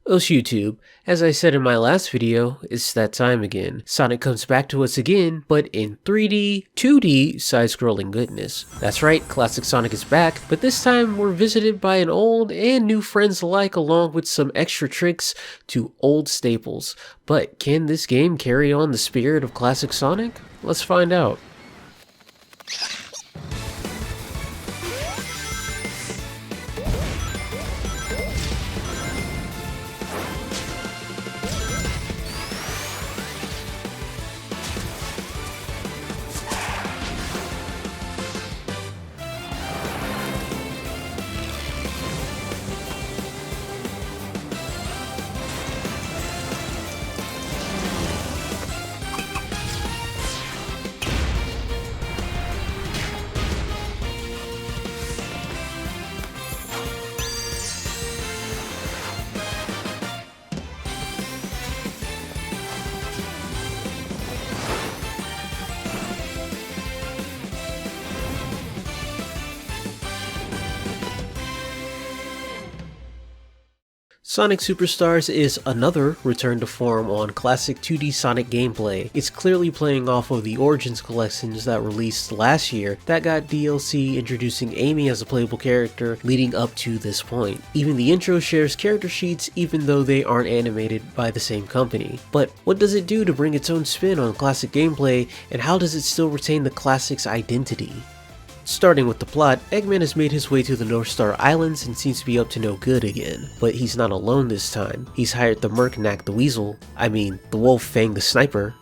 Os YouTube, as I said in my last video, it's that time again. Sonic comes back to us again, but in 3D, 2D side-scrolling goodness. That's right, Classic Sonic is back, but this time we're visited by an old and new friends alike along with some extra tricks to old staples. But can this game carry on the spirit of Classic Sonic? Let's find out. Sonic Superstars is another return to form on classic 2D Sonic gameplay. It's clearly playing off of the Origins collections that released last year that got DLC introducing Amy as a playable character leading up to this point. Even the intro shares character sheets even though they aren't animated by the same company. But what does it do to bring its own spin on classic gameplay, and how does it still retain the classic's identity? Starting with the plot, Eggman has made his way to the North Star Islands and seems to be up to no good again. But he's not alone this time. He's hired the Merc Knack the Weasel, the Wolf Fang the Sniper,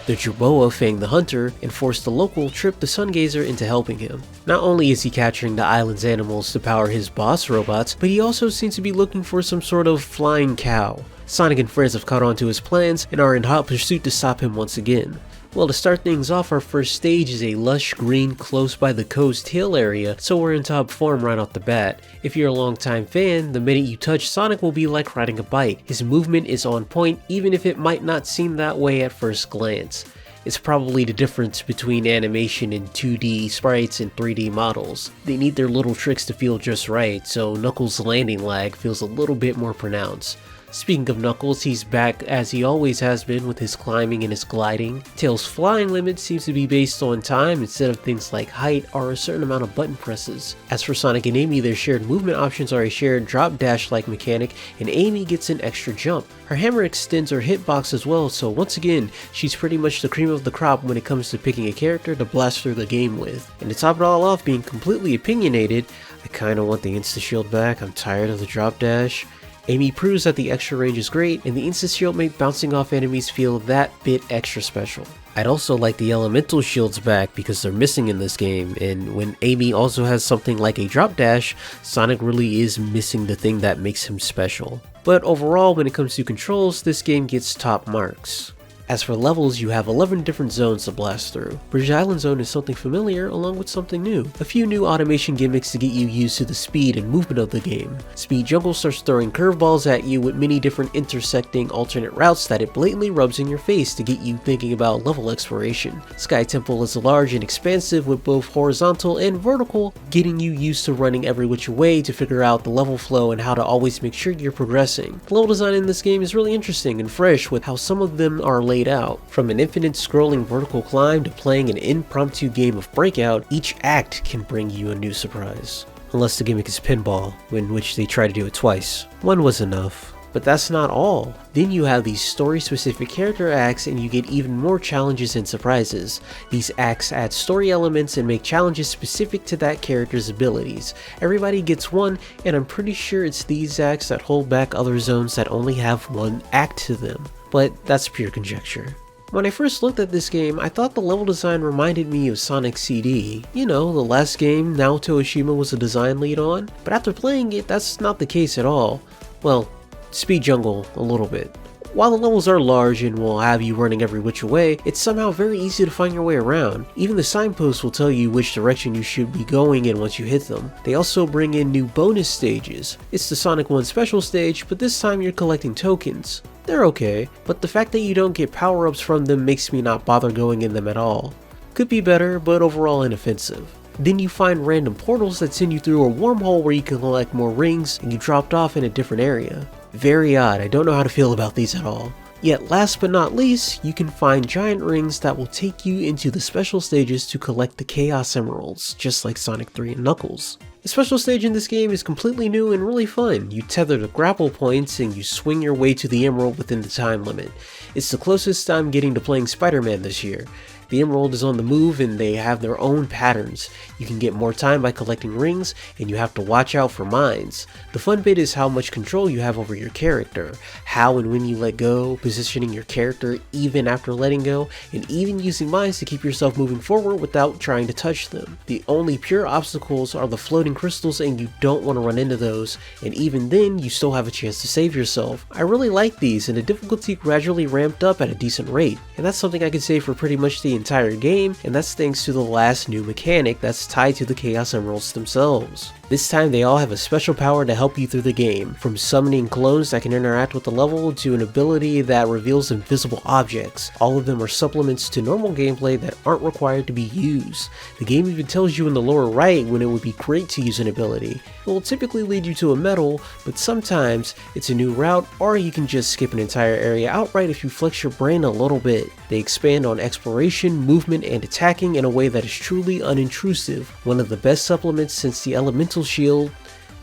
the Jerboa Fang the Hunter, and forced the local Trip the Sungazer into helping him. Not only is he capturing the island's animals to power his boss robots, but he also seems to be looking for some sort of flying cow. Sonic and friends have caught on to his plans and are in hot pursuit to stop him once again. Well, to start things off, our first stage is a lush green close by the coast hill area, so we're in top form right off the bat. If you're a longtime fan, the minute you touch Sonic will be like riding a bike. His movement is on point even if it might not seem that way at first glance. It's probably the difference between animation in 2D sprites and 3D models. They need their little tricks to feel just right, so Knuckles' landing lag feels a little bit more pronounced. Speaking of Knuckles, he's back as he always has been with his climbing and his gliding. Tails' flying limit seems to be based on time instead of things like height or a certain amount of button presses. As for Sonic and Amy, their shared movement options are a shared drop dash like mechanic, and Amy gets an extra jump. Her hammer extends her hitbox as well, so once again, she's pretty much the cream of the crop when it comes to picking a character to blast through the game with. And to top it all off, being completely opinionated, I kinda want the insta-shield back. I'm tired of the drop dash. Amy proves that the extra range is great, and the insta-shield make bouncing off enemies feel that bit extra special. I'd also like the elemental shields back because they're missing in this game, and when Amy also has something like a drop dash, Sonic really is missing the thing that makes him special. But overall, when it comes to controls, this game gets top marks. As for levels, you have 11 different zones to blast through. Bridge Island Zone is something familiar along with something new. A few new automation gimmicks to get you used to the speed and movement of the game. Speed Jungle starts throwing curveballs at you with many different intersecting alternate routes that it blatantly rubs in your face to get you thinking about level exploration. Sky Temple is large and expansive with both horizontal and vertical, getting you used to running every which way to figure out the level flow and how to always make sure you're progressing. The level design in this game is really interesting and fresh with how some of them are laid out. From an infinite scrolling vertical climb to playing an impromptu game of Breakout, each act can bring you a new surprise. Unless the gimmick is pinball, in which they try to do it twice. One was enough. But that's not all. Then you have these story-specific character acts and you get even more challenges and surprises. These acts add story elements and make challenges specific to that character's abilities. Everybody gets one, and I'm pretty sure it's these acts that hold back other zones that only have one act to them. But that's pure conjecture. When I first looked at this game, I thought the level design reminded me of Sonic CD. You know, the last game Naoto Oshima was a design lead on. But after playing it, that's not the case at all. Well, Speed Jungle a little bit. While the levels are large and will have you running every which way, it's somehow very easy to find your way around. Even the signposts will tell you which direction you should be going in once you hit them. They also bring in new bonus stages. It's the Sonic 1 special stage, but this time you're collecting tokens. They're okay, but the fact that you don't get power-ups from them makes me not bother going in them at all. Could be better, but overall inoffensive. Then you find random portals that send you through a wormhole where you can collect more rings and you dropped off in a different area. Very odd, I don't know how to feel about these at all. Yet last but not least, you can find giant rings that will take you into the special stages to collect the Chaos Emeralds, just like Sonic 3 and Knuckles. The special stage in this game is completely new and really fun. You tether the grapple points and you swing your way to the emerald within the time limit. It's the closest I'm getting to playing Spider-Man this year. The emerald is on the move and they have their own patterns. You can get more time by collecting rings and you have to watch out for mines. The fun bit is how much control you have over your character, how and when you let go, positioning your character even after letting go, and even using mines to keep yourself moving forward without trying to touch them. The only pure obstacles are the floating crystals and you don't want to run into those, and even then you still have a chance to save yourself. I really like these and the difficulty gradually ramped up at a decent rate, and that's something I can say for pretty much the entire game, and that's thanks to the last new mechanic that's tied to the Chaos Emeralds themselves. This time they all have a special power to help you through the game, from summoning clones that can interact with the level to an ability that reveals invisible objects. All of them are supplements to normal gameplay that aren't required to be used. The game even tells you in the lower right when it would be great to use an ability. It will typically lead you to a medal, but sometimes it's a new route, or you can just skip an entire area outright if you flex your brain a little bit. They expand on exploration, movement, and attacking in a way that is truly unintrusive. One of the best supplements since the Elemental Shield,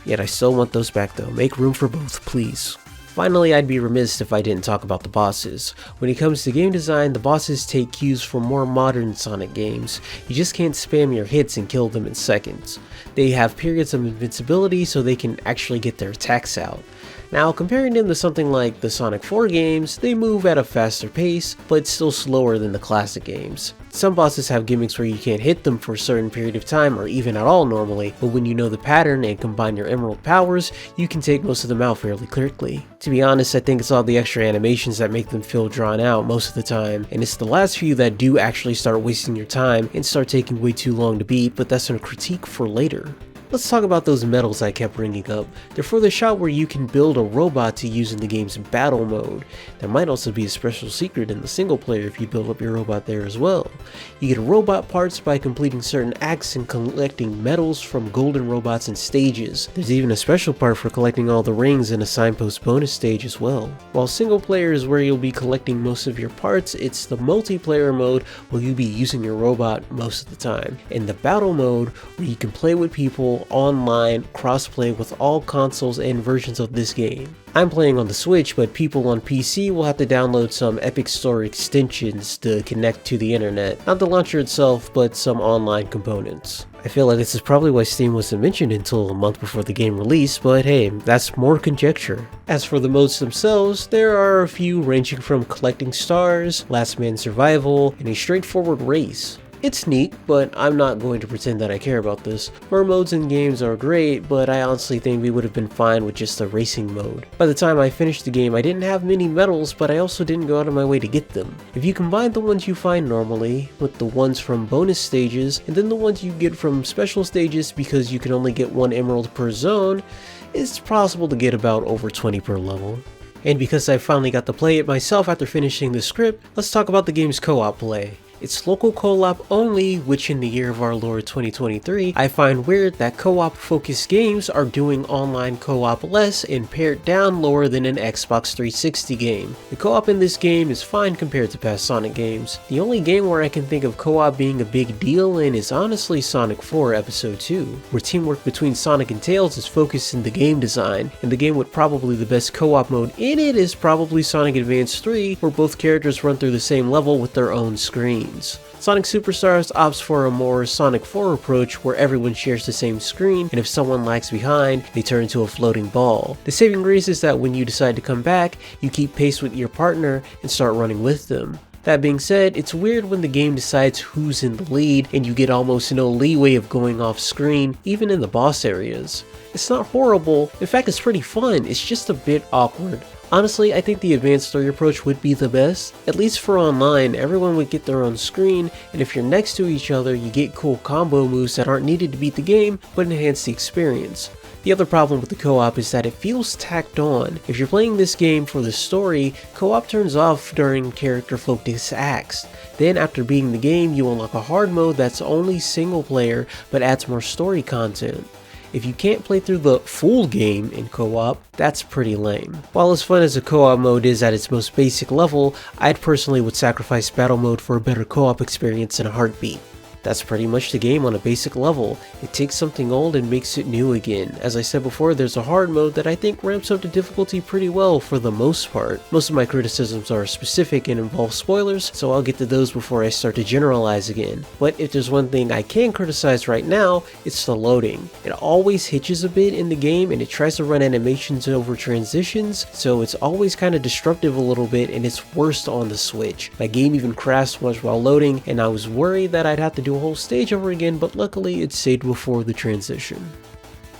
yet I still want those back though. Make room for both, please. Finally, I'd be remiss if I didn't talk about the bosses. When it comes to game design, the bosses take cues from more modern Sonic games. You just can't spam your hits and kill them in seconds. They have periods of invincibility so they can actually get their attacks out. Now, comparing them to something like the Sonic 4 games, they move at a faster pace, but still slower than the classic games. Some bosses have gimmicks where you can't hit them for a certain period of time or even at all normally, but when you know the pattern and combine your emerald powers, you can take most of them out fairly quickly. To be honest, I think it's all the extra animations that make them feel drawn out most of the time, and it's the last few that do actually start wasting your time and start taking way too long to beat, but that's a critique for later. Let's talk about those medals I kept bringing up. They're for the shot where you can build a robot to use in the game's battle mode. There might also be a special secret in the single player if you build up your robot there as well. You get robot parts by completing certain acts and collecting medals from golden robots and stages. There's even a special part for collecting all the rings in a signpost bonus stage as well. While single player is where you'll be collecting most of your parts, it's the multiplayer mode where you'll be using your robot most of the time. And the battle mode where you can play with people online, crossplay with all consoles and versions of this game. I'm playing on the Switch, but people on PC will have to download some Epic Store extensions to connect to the internet. Not the launcher itself, but some online components. I feel like this is probably why Steam wasn't mentioned until a month before the game release, but hey, that's more conjecture. As for the modes themselves, there are a few ranging from collecting stars, last man survival, and a straightforward race. It's neat, but I'm not going to pretend that I care about this. More modes in games are great, but I honestly think we would have been fine with just a racing mode. By the time I finished the game, I didn't have many medals, but I also didn't go out of my way to get them. If you combine the ones you find normally with the ones from bonus stages, and then the ones you get from special stages because you can only get one emerald per zone, it's possible to get about over 20 per level. And because I finally got to play it myself after finishing the script, let's talk about the game's co-op play. It's local co-op only, which in the year of our Lord 2023, I find weird that co-op focused games are doing online co-op less and pared down lower than an Xbox 360 game. The co-op in this game is fine compared to past Sonic games. The only game where I can think of co-op being a big deal in is honestly Sonic 4 Episode 2, where teamwork between Sonic and Tails is focused in the game design, and the game with probably the best co-op mode in it is probably Sonic Advance 3, where both characters run through the same level with their own screen. Sonic Superstars opts for a more Sonic 4 approach where everyone shares the same screen, and if someone lags behind, they turn into a floating ball. The saving grace is that when you decide to come back, you keep pace with your partner and start running with them. That being said, it's weird when the game decides who's in the lead and you get almost no leeway of going off screen, even in the boss areas. It's not horrible, in fact it's pretty fun, it's just a bit awkward. Honestly, I think the advanced story approach would be the best. At least for online, everyone would get their own screen, and if you're next to each other, you get cool combo moves that aren't needed to beat the game, but enhance the experience. The other problem with the co-op is that it feels tacked on. If you're playing this game for the story, co-op turns off during character-focused acts. Then after beating the game, you unlock a hard mode that's only single player, but adds more story content. If you can't play through the full game in co-op, that's pretty lame. While as fun as the co-op mode is at its most basic level, I'd personally would sacrifice battle mode for a better co-op experience in a heartbeat. That's pretty much the game on a basic level. It takes something old and makes it new again. As I said before, there's a hard mode that I think ramps up the difficulty pretty well for the most part. Most of my criticisms are specific and involve spoilers, so I'll get to those before I start to generalize again. But if there's one thing I can criticize right now, it's the loading. It always hitches a bit in the game and it tries to run animations over transitions, so it's always kind of disruptive a little bit, and it's worst on the Switch. My game even crashed once while loading, and I was worried that I'd have to do a whole stage over again, but luckily it saved before the transition.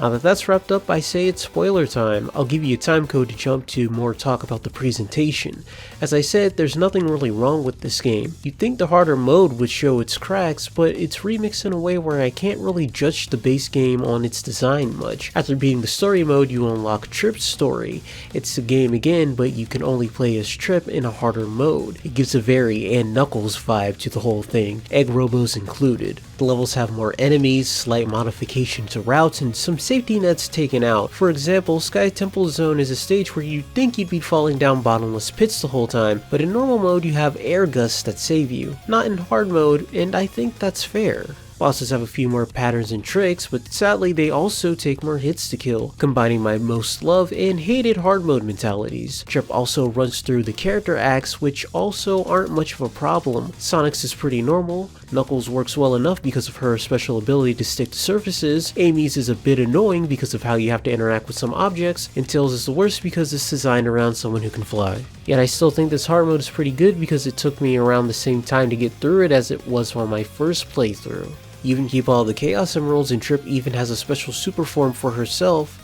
Now that that's wrapped up, I say it's spoiler time. I'll give you a time code to jump to more talk about the presentation. As I said, there's nothing really wrong with this game. You'd think the harder mode would show its cracks, but it's remixed in a way where I can't really judge the base game on its design much. After beating the story mode, you unlock Trip's story. It's the game again, but you can only play as Trip in a harder mode. It gives a very and Knuckles vibe to the whole thing, egg robos included. The levels have more enemies, slight modification to routes, and some safety nets taken out. For example, Sky Temple Zone is a stage where you'd think you'd be falling down bottomless pits the whole time, but in normal mode you have air gusts that save you. Not in hard mode, and I think that's fair. Bosses have a few more patterns and tricks, but sadly they also take more hits to kill, combining my most loved and hated hard mode mentalities. Trip also runs through the character acts, which also aren't much of a problem. Sonic's is pretty normal, Knuckles works well enough because of her special ability to stick to surfaces, Amy's is a bit annoying because of how you have to interact with some objects, and Tails is the worst because it's designed around someone who can fly. Yet I still think this hard mode is pretty good because it took me around the same time to get through it as it was on my first playthrough. You even keep all the Chaos Emeralds, and Trip even has a special super form for herself.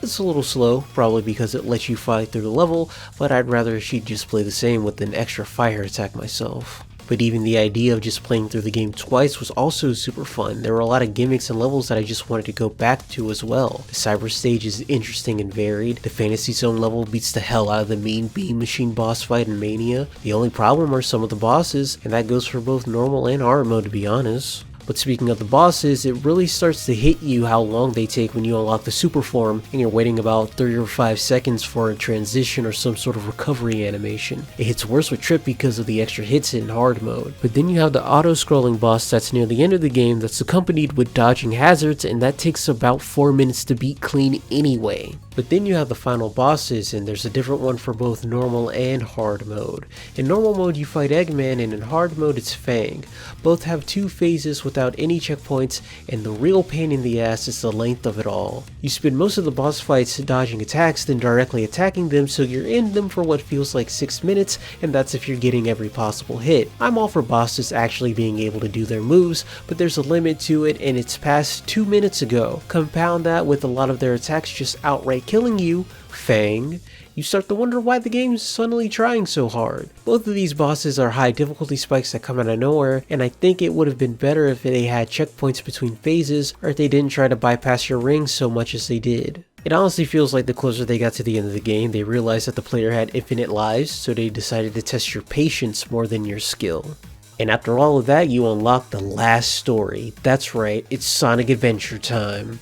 It's a little slow, probably because it lets you fight through the level, but I'd rather she'd just play the same with an extra fire attack myself. But even the idea of just playing through the game twice was also super fun. There were a lot of gimmicks and levels that I just wanted to go back to as well. The cyber stage is interesting and varied. The Fantasy Zone level beats the hell out of the Mean Bean Machine boss fight in Mania. The only problem are some of the bosses, and that goes for both normal and hard mode to be honest. But speaking of the bosses, it really starts to hit you how long they take when you unlock the super form and you're waiting about 3 or 5 seconds for a transition or some sort of recovery animation. It hits worse with Trip because of the extra hits in hard mode. But then you have the auto-scrolling boss that's near the end of the game that's accompanied with dodging hazards, and that takes about 4 minutes to beat clean anyway. But then you have the final bosses, and there's a different one for both normal and hard mode. In normal mode you fight Eggman, and in hard mode it's Fang. Both have 2 phases without any checkpoints, and the real pain in the ass is the length of it all. You spend most of the boss fights dodging attacks, then directly attacking them, so you're in them for what feels like 6 minutes, and that's if you're getting every possible hit. I'm all for bosses actually being able to do their moves, but there's a limit to it, and it's past 2 minutes ago. Compound that with a lot of their attacks just outright killing you, Fang, you start to wonder why the game's suddenly trying so hard. Both of these bosses are high difficulty spikes that come out of nowhere, and I think it would have been better if they had checkpoints between phases, or if they didn't try to bypass your rings so much as they did. It honestly feels like the closer they got to the end of the game, they realized that the player had infinite lives, so they decided to test your patience more than your skill. And after all of that, you unlock the last story. That's right, it's Sonic Adventure time.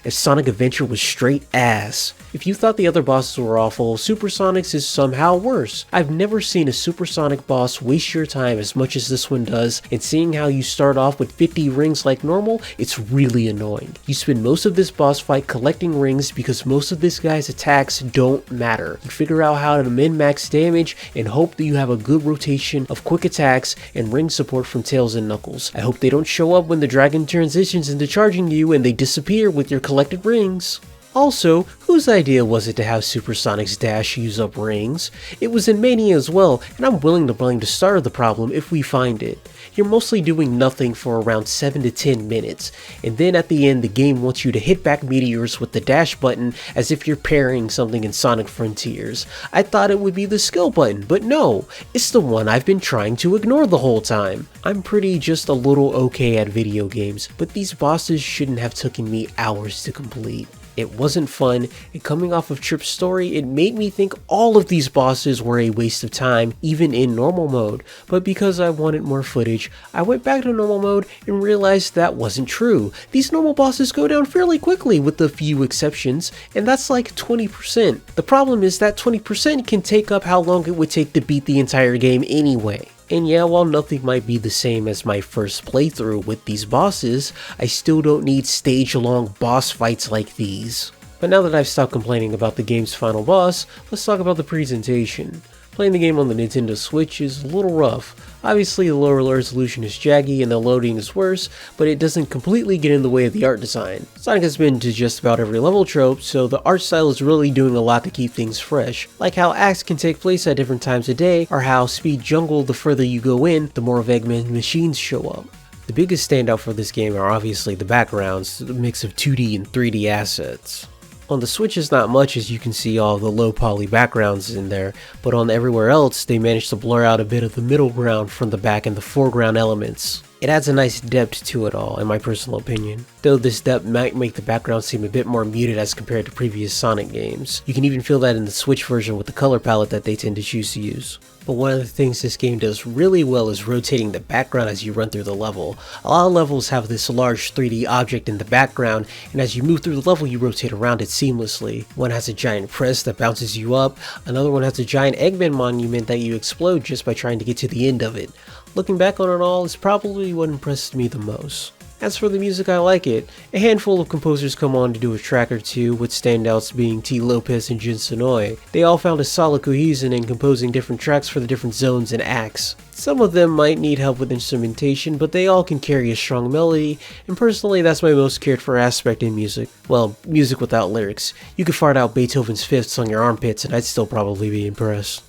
If Sonic Adventure was straight ass. If you thought the other bosses were awful, Supersonic's is somehow worse. I've never seen a Supersonic boss waste your time as much as this one does, and seeing how you start off with 50 rings like normal, it's really annoying. You spend most of this boss fight collecting rings because most of this guy's attacks don't matter. You figure out how to min-max damage and hope that you have a good rotation of quick attacks and ring support from Tails and Knuckles. I hope they don't show up when the dragon transitions into charging you and they disappear with your collected rings. Also, whose idea was it to have Supersonic's dash use up rings? It was in Mania as well, and I'm willing to blame the start of the problem if we find it. You're mostly doing nothing for around 7 to 10 minutes, and then at the end the game wants you to hit back meteors with the dash button as if you're parrying something in Sonic Frontiers. I thought it would be the skill button, but no, it's the one I've been trying to ignore the whole time. I'm just a little okay at video games, but these bosses shouldn't have taken me hours to complete. It wasn't fun, and coming off of Trip's story, it made me think all of these bosses were a waste of time, even in normal mode. But because I wanted more footage, I went back to normal mode and realized that wasn't true. These normal bosses go down fairly quickly with a few exceptions, and that's like 20%. The problem is that 20% can take up how long it would take to beat the entire game anyway. And yeah, while nothing might be the same as my first playthrough with these bosses, I still don't need stage-long boss fights like these. But now that I've stopped complaining about the game's final boss, let's talk about the presentation. Playing the game on the Nintendo Switch is a little rough. Obviously the lower resolution is jaggy and the loading is worse, but it doesn't completely get in the way of the art design. Sonic has been to just about every level trope, so the art style is really doing a lot to keep things fresh. Like how acts can take place at different times of day, or how Speed Jungle, the further you go in, the more of Eggman machines show up. The biggest standout for this game are obviously the backgrounds, the mix of 2D and 3D assets. On the Switch is not much, as you can see all the low poly backgrounds in there, but on everywhere else they managed to blur out a bit of the middle ground from the back and the foreground elements. It adds a nice depth to it all, in my personal opinion. Though this depth might make the background seem a bit more muted as compared to previous Sonic games. You can even feel that in the Switch version with the color palette that they tend to choose to use. But one of the things this game does really well is rotating the background as you run through the level. A lot of levels have this large 3D object in the background, and as you move through the level you rotate around it seamlessly. One has a giant press that bounces you up, another one has a giant Eggman monument that you explode just by trying to get to the end of it. Looking back on it all, it's probably what impressed me the most. As for the music, I like it. A handful of composers come on to do a track or two, with standouts being T. Lopez and Jin Sonoy. They all found a solid cohesion in composing different tracks for the different zones and acts. Some of them might need help with instrumentation, but they all can carry a strong melody, and personally that's my most cared for aspect in music. Well, music without lyrics. You could fart out Beethoven's Fifths on your armpits and I'd still probably be impressed.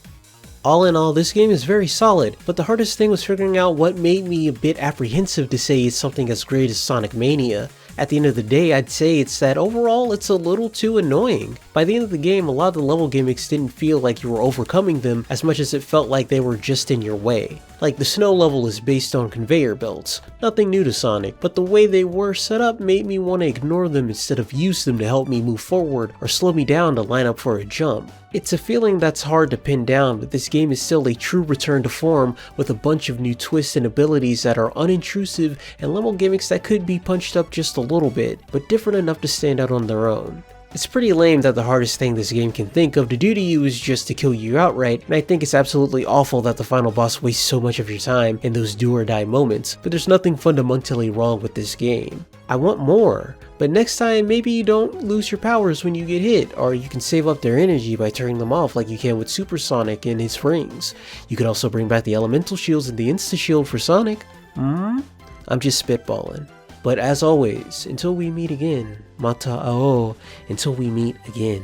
All in all, this game is very solid, but the hardest thing was figuring out what made me a bit apprehensive to say it's something as great as Sonic Mania. At the end of the day, I'd say it's that overall it's a little too annoying. By the end of the game, a lot of the level gimmicks didn't feel like you were overcoming them as much as it felt like they were just in your way. Like the snow level is based on conveyor belts, nothing new to Sonic, but the way they were set up made me want to ignore them instead of use them to help me move forward or slow me down to line up for a jump. It's a feeling that's hard to pin down, but this game is still a true return to form with a bunch of new twists and abilities that are unintrusive and level gimmicks that could be punched up just a little bit, but different enough to stand out on their own. It's pretty lame that the hardest thing this game can think of to do to you is just to kill you outright, and I think it's absolutely awful that the final boss wastes so much of your time in those do or die moments, but there's nothing fundamentally wrong with this game. I want more, but next time maybe you don't lose your powers when you get hit, or you can save up their energy by turning them off like you can with Super Sonic and his rings. You could also bring back the elemental shields and the insta shield for Sonic. I'm just spitballing. But as always, until we meet again, mata ao, until we meet again.